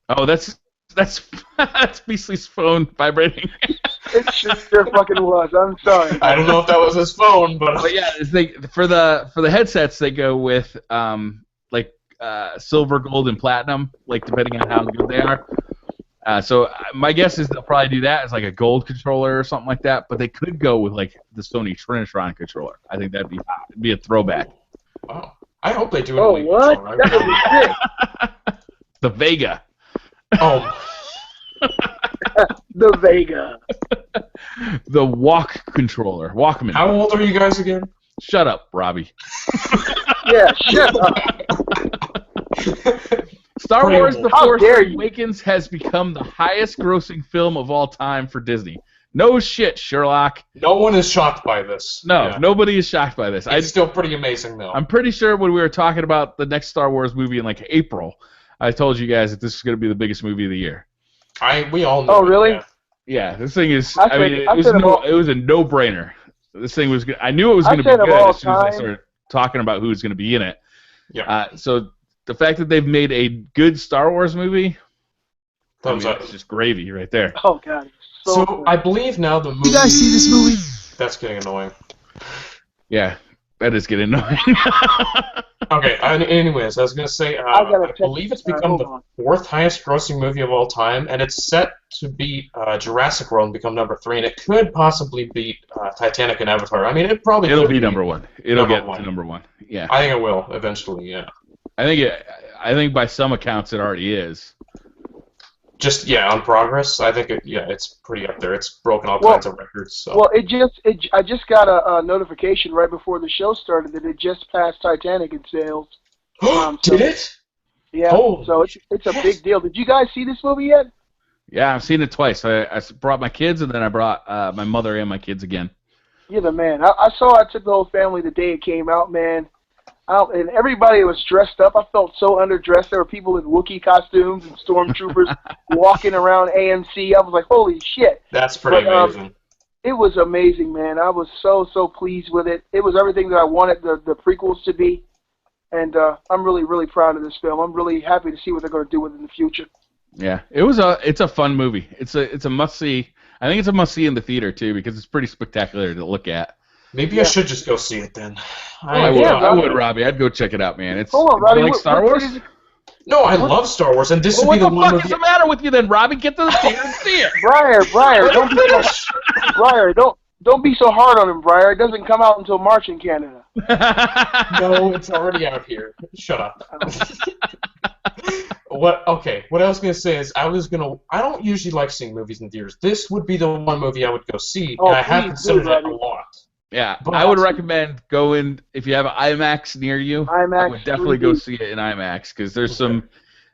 Oh, that's Beastly's phone vibrating. It sure fucking was. I'm sorry. I don't know if that was his phone, but yeah, for the headsets they go with silver, gold, and platinum, like depending on how good they are. So my guess is they'll probably do that as like a gold controller or something like that. But they could go with like the Sony Trinitron controller. I think that'd be a throwback. Wow. I hope they do it. Oh, what? That would be sick. The Vega. Oh. The Vega. The Walk controller. Walkman. How old are you guys again? Shut up, Robbie. Yeah, shut up. Star Wars The How Force dare you. Awakens has become the highest-grossing film of all time for Disney. No shit, Sherlock. No one is shocked by this. No, nobody is shocked by this. It's still pretty amazing, though. I'm pretty sure when we were talking about the next Star Wars movie in like April, I told you guys that this is going to be the biggest movie of the year. We all know. Oh, really? Yeah, this thing is. it was a no-brainer. This thing was. I knew it was going to be good as soon as I started talking about who was going to be in it. Yeah. So the fact that they've made a good Star Wars movie, thumbs up. It's just gravy right there. Oh God. So cool. I believe now the movie. You guys see this movie? That's getting annoying. Yeah, that is getting annoying. Okay. Anyways, I was gonna say I believe it's become the fourth highest grossing movie of all time, and it's set to beat Jurassic World and become number 3, and it could possibly beat Titanic and Avatar. I mean, it'll be number 1. It'll get to number 1. Yeah. I think it will eventually. Yeah. I think by some accounts it already is. Just on progress. I think it's pretty up there. It's broken all kinds of records. So. Well, I just got a notification right before the show started that it just passed Titanic in sales. Did it? Yeah. Oh, so it's a big deal. Did you guys see this movie yet? Yeah, I've seen it twice. I brought my kids and then I brought my mother and my kids again. You're the man. I took the whole family the day it came out, man. And everybody was dressed up. I felt so underdressed. There were people in Wookiee costumes and stormtroopers walking around AMC. I was like, holy shit. That's pretty amazing. It was amazing, man. I was so pleased with it. It was everything that I wanted the prequels to be. And I'm really, really proud of this film. I'm really happy to see what they're going to do with it in the future. Yeah, it's a fun movie. It's a must-see. I think it's a must-see in the theater, too, because it's pretty spectacular to look at. Maybe I should just go see it then. I would, Robbie. I'd go check it out, man. Hold on, Robbie. You like Star Wars? No, I love Star Wars, and this would be the one. What the fuck is the matter with you then, Robbie? Get to the theater and see it. Briar, don't be so hard on him, Briar. It doesn't come out until March in Canada. No, it's already out here. Shut up. What I was gonna say is I don't usually like seeing movies in theaters. This would be the one movie I would go see, and I have considered it a lot. Yeah, but I would recommend going if you have an IMAX near you. IMAX, I would definitely go see it in IMAX because there's some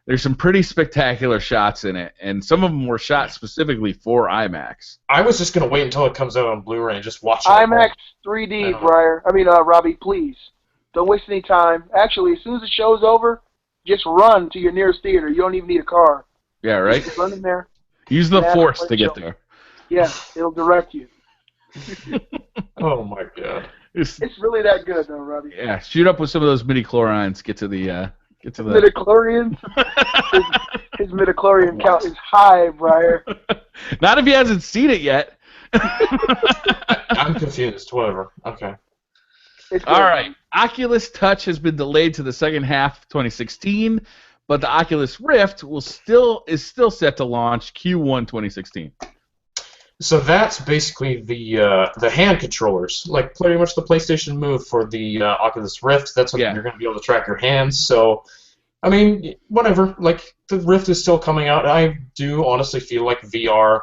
there's some pretty spectacular shots in it, and some of them were shot specifically for IMAX. I was just gonna wait until it comes out on Blu-ray and just watch it. IMAX 3D, Robbie, please. Don't waste any time. Actually, as soon as the show's over, just run to your nearest theater. You don't even need a car. Yeah, right? Just run in there. Use the Force to get there. Yeah, it'll direct you. Oh, my God. It's really that good, though, Robbie. Yeah, shoot up with some of those midi-chlorians. Get to the... Midichlorians? his midichlorian count is high, Briar. Not if he hasn't seen it yet. I'm confused. Whatever. Okay. All right. Oculus Touch has been delayed to the second half of 2016, but the Oculus Rift is still set to launch Q1 2016. So that's basically the hand controllers, like pretty much the PlayStation Move for the Oculus Rift. That's what you're going to be able to track your hands. So, I mean, whatever. Like, the Rift is still coming out. I do honestly feel like VR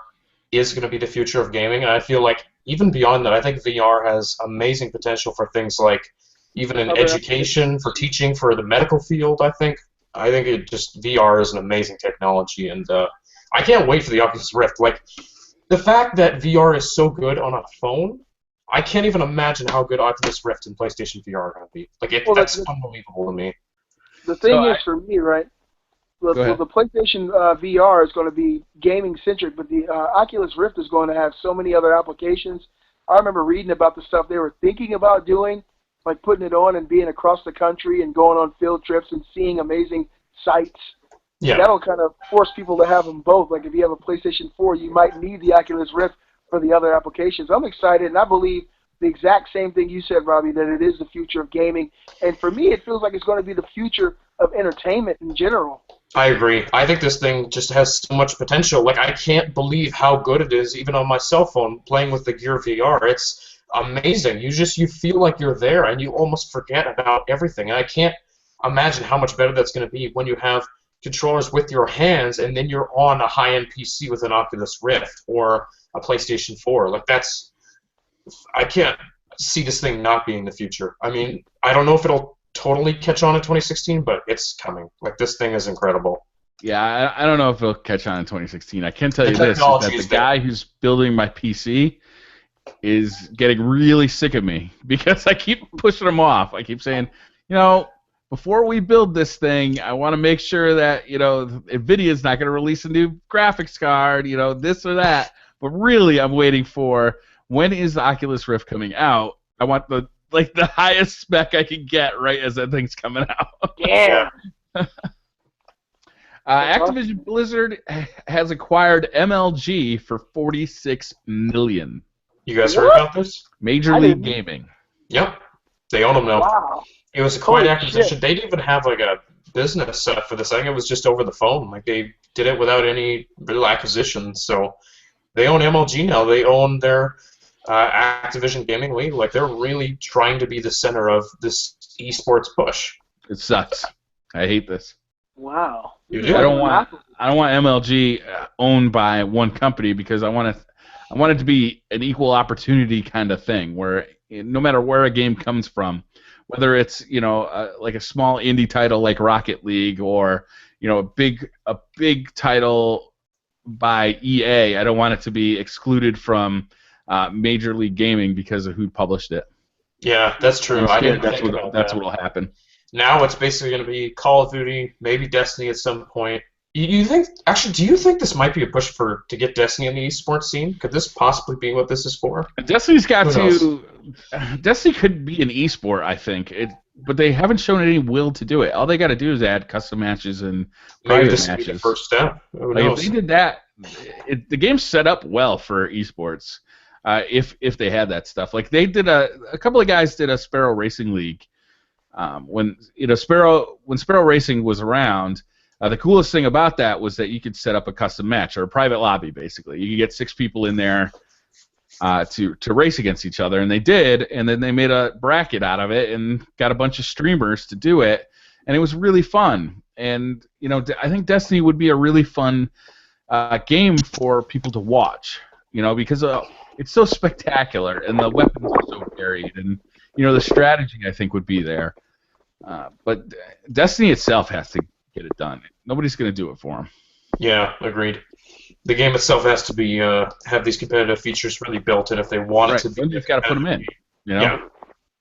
is going to be the future of gaming. And I feel like even beyond that, I think VR has amazing potential for things like even in education, for teaching, for the medical field. I think VR is an amazing technology, and I can't wait for the Oculus Rift. Like, the fact that VR is so good on a phone, I can't even imagine how good Oculus Rift and PlayStation VR are going to be. Like, that's unbelievable to me. The thing is, for me, right, the PlayStation VR is going to be gaming-centric, but the Oculus Rift is going to have so many other applications. I remember reading about the stuff they were thinking about doing, like putting it on and being across the country and going on field trips and seeing amazing sights. Yeah. That'll kind of force people to have them both. Like if you have a PlayStation 4, you might need the Oculus Rift for the other applications. I'm excited, and I believe the exact same thing you said, Robbie, that it is the future of gaming. And for me, it feels like it's going to be the future of entertainment in general. I agree. I think this thing just has so much potential. Like, I can't believe how good it is, even on my cell phone, playing with the Gear VR. It's amazing. You feel like you're there, and you almost forget about everything. And I can't imagine how much better that's going to be when you have controllers with your hands, and then you're on a high-end PC with an Oculus Rift or a PlayStation 4. Like, I can't see this thing not being the future. I mean, I don't know if it'll totally catch on in 2016, but it's coming. Like, this thing is incredible. Yeah, I don't know if it'll catch on in 2016. I can tell you this, that the guy who's building my PC is getting really sick of me because I keep pushing him off. I keep saying, before we build this thing, I want to make sure that, NVIDIA's not going to release a new graphics card, this or that. But really, I'm waiting for, when is the Oculus Rift coming out? I want the highest spec I can get right as that thing's coming out. Yeah. Activision Blizzard has acquired MLG for $46 million. You guys heard about this? Major League Gaming. Yep. They own them now. Wow. It was a quiet acquisition. Shit. They didn't even have like a business set up for this. I think it was just over the phone. Like, they did it without any real acquisition. So they own MLG now. They own their Activision Gaming League. Like, they're really trying to be the center of this esports push. It sucks. I hate this. Wow. You do? I don't want MLG owned by one company because I want it to be an equal opportunity kind of thing where no matter where a game comes from, whether it's like a small indie title like Rocket League or a big title by EA, I don't want it to be excluded from Major League Gaming because of who published it. Yeah, that's true. That's what will happen. Now it's basically going to be Call of Duty, maybe Destiny at some point. Do you think this might be a push to get Destiny in the esports scene? Could this possibly be what this is for? Destiny's got to. Destiny could be an esport, I think. But they haven't shown any will to do it. All they got to do is add custom matches and private matches. Maybe this be the first step. If they did that, the game's set up well for esports. If they had that stuff, like they did a couple of guys did a Sparrow Racing League. When Sparrow Racing was around. The coolest thing about that was that you could set up a custom match or a private lobby, basically. You could get 6 people in there to race against each other, and they did, and then they made a bracket out of it and got a bunch of streamers to do it, and it was really fun. And I think Destiny would be a really fun game for people to watch, because it's so spectacular, and the weapons are so varied, and the strategy I think would be there. But Destiny itself has to get it done. Nobody's going to do it for them. Yeah, agreed. The game itself has to be have these competitive features really built in if they want it to be. You just got to put them in. You know? Yeah.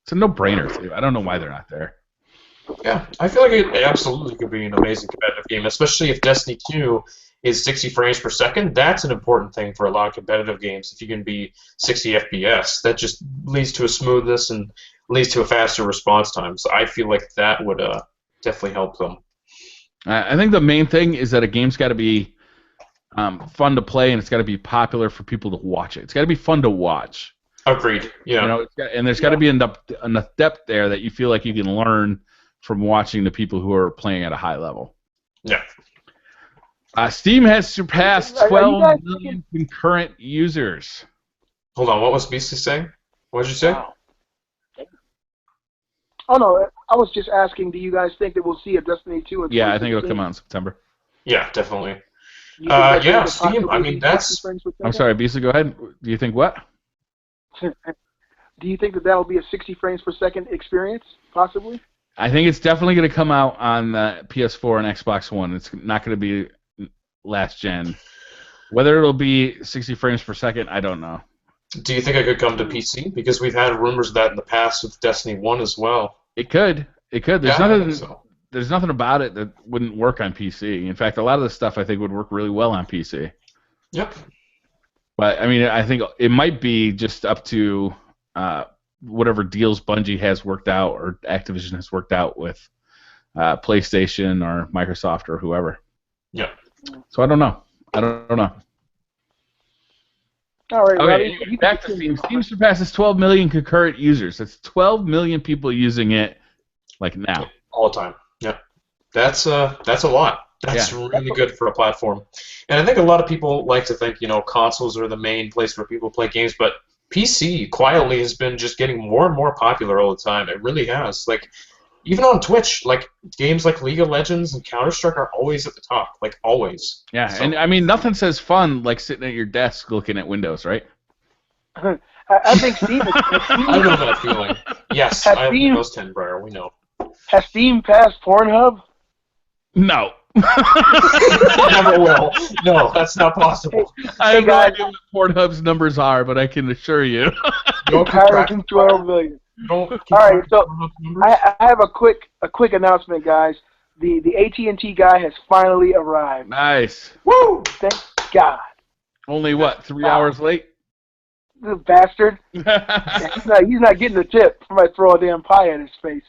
It's a no-brainer, too. I don't know why they're not there. Yeah, I feel like it absolutely could be an amazing competitive game, especially if Destiny 2 is 60 frames per second. That's an important thing for a lot of competitive games. If you can be 60 FPS, that just leads to a smoothness and leads to a faster response time. So I feel like that would definitely help them. I think the main thing is that a game's got to be fun to play, and it's got to be popular for people to watch it. It's got to be fun to watch. Agreed. Yeah. You know, and there's got to be enough depth there that you feel like you can learn from watching the people who are playing at a high level. Yeah. Steam has surpassed 12 million concurrent users. Hold on, what was Beastly saying? What did you say? Wow. Oh no, I was just asking, do you guys think that we'll see a Destiny 2 in Yeah, I think it'll come out in September. Yeah, definitely. Yeah, Steam, I mean, that's... I'm sorry, Beastly, go ahead. Do you think what? Do you think that that'll be a 60 frames per second experience, possibly? I think it's definitely going to come out on the PS4 and Xbox One. It's not going to be last gen. Whether it'll be 60 frames per second, I don't know. Do you think it could come to PC? Because we've had rumors of that in the past with Destiny 1 as well. It could. It could. There's Yeah, I nothing. think so. There's nothing about it that wouldn't work on PC. In fact, a lot of the stuff I think would work really well on PC. Yep. But I mean, I think it might be just up to whatever deals Bungie has worked out or Activision has worked out with PlayStation or Microsoft or whoever. Yep. So I don't know. I don't know. All right, Okay, Robbie, anyway, back to Steam. Steam surpasses 12 million concurrent users. That's 12 million people using it, like now. All the time. Yeah. That's a lot. That's really good for a platform. And I think a lot of people like to think, consoles are the main place where people play games, but PC quietly has been just getting more and more popular all the time. It really has. Like, even on Twitch, like, games like League of Legends and Counter-Strike are always at the top. Like, always. Yeah, So- and I mean, nothing says fun like sitting at your desk looking at Windows, right? I think Steam is... I know that feeling. Yes, Has I have Steam- Windows 10, Briar, we know. Has Steam passed Pornhub? No. Never will. No, that's not possible. I have no guys. idea what Pornhub's numbers are, but I can assure you. Don't keep Higher track than of 12 million. Don't keep All right, track of so Pornhub's numbers. I have a quick announcement, guys. The AT&T guy has finally arrived. Nice. Woo! Thank God. Only what, 3 hours late? The bastard. He's not getting the tip. Somebody throw a damn pie at his face.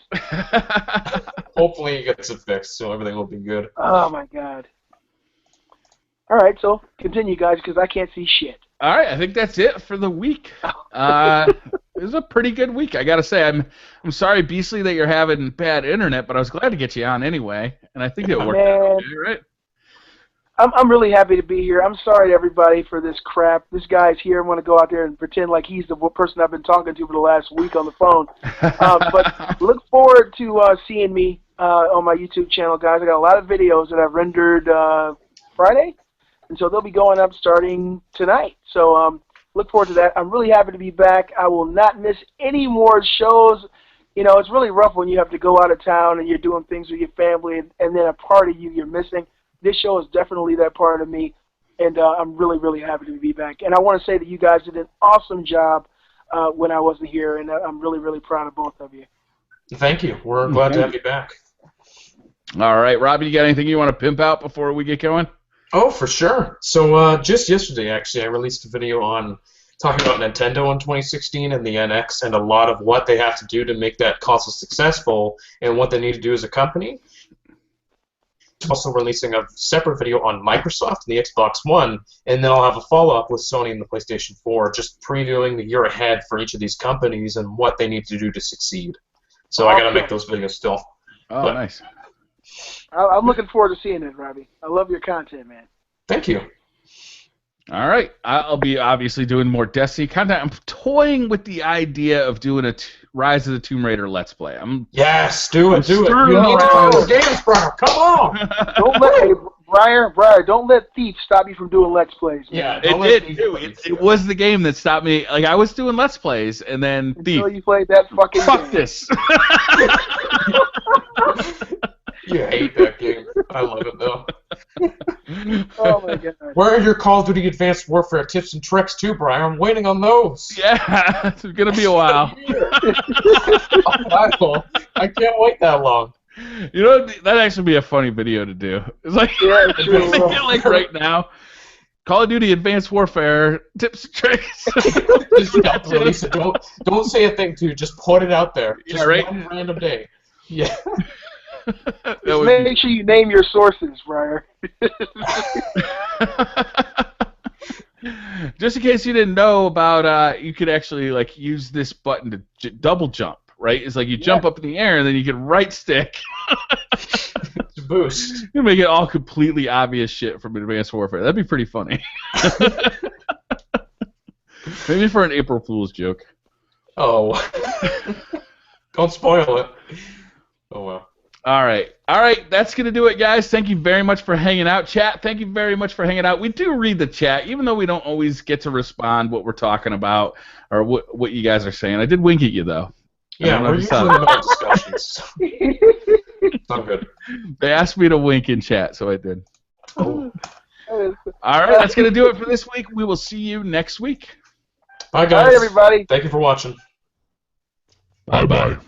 Hopefully he gets it fixed, so everything will be good. Oh my God. All right, so continue, guys, because I can't see shit. All right, I think that's it for the week. It was a pretty good week, I gotta say. I'm sorry, Beastly, that you're having bad internet, but I was glad to get you on anyway, and I think it worked out okay, right? I'm really happy to be here. I'm sorry to everybody for this crap. This guy's here. I want to go out there and pretend like he's the person I've been talking to for the last week on the phone. But look forward to seeing me on my YouTube channel, guys. I got a lot of videos that I've rendered Friday, and so they'll be going up starting tonight. So look forward to that. I'm really happy to be back. I will not miss any more shows. It's really rough when you have to go out of town and you're doing things with your family, and then a part of you're missing. This show is definitely that part of me, and I'm really, really happy to be back. And I want to say that you guys did an awesome job when I wasn't here, and I'm really, really proud of both of you. Thank you. We're glad to have you back. All right, Robbie, you got anything you want to pimp out before we get going? Oh, for sure. So just yesterday, actually, I released a video on talking about Nintendo in 2016 and the NX and a lot of what they have to do to make that console successful and what they need to do as a company. Also releasing a separate video on Microsoft and the Xbox One, and then I'll have a follow-up with Sony and the PlayStation 4, just previewing the year ahead for each of these companies and what they need to do to succeed. So I got to make those videos still. Oh, nice. I'm looking forward to seeing it, Robbie. I love your content, man. Thank you. All right. I'll be obviously doing more Destiny content. I'm toying with the idea of doing a Rise of the Tomb Raider Let's Play. Yes, do it. You need to play those games, bro. Come on. Don't let Briar, don't let Thief stop you from doing Let's Plays. Yeah, It did, too. It was the game that stopped me. Like, I was doing Let's Plays, and then Thief. Until you played that fucking Fuck game. this. You hate that game. I love it though. Oh my god. Where are your Call of Duty Advanced Warfare tips and tricks too, Brian? I'm waiting on those. Yeah, it's gonna be a while. I can't wait that long. You know, that'd actually be a funny video to do. It's like, Yeah, true. like right now, Call of Duty Advanced Warfare tips and tricks. Just release it. Don't say a thing too. Just put it out there. Just one random day. Yeah. Just make sure you name your sources, Briar. Just in case you didn't know about, you could actually like use this button to double jump. Right? It's like you jump up in the air and then you can right stick. To boost. You make it all completely obvious shit from Advanced Warfare. That'd be pretty funny. Maybe for an April Fool's joke. Oh. Don't spoil it. Oh well. All right. That's going to do it, guys. Thank you very much for hanging out, chat. Thank you very much for hanging out. We do read the chat, even though we don't always get to respond what we're talking about or what you guys are saying. I did wink at you, though. Yeah, we're usually in the discussions. I'm good. They asked me to wink in chat, so I did. Oh. All right, that's going to do it for this week. We will see you next week. Bye, guys. Bye, everybody. Thank you for watching. Bye-bye.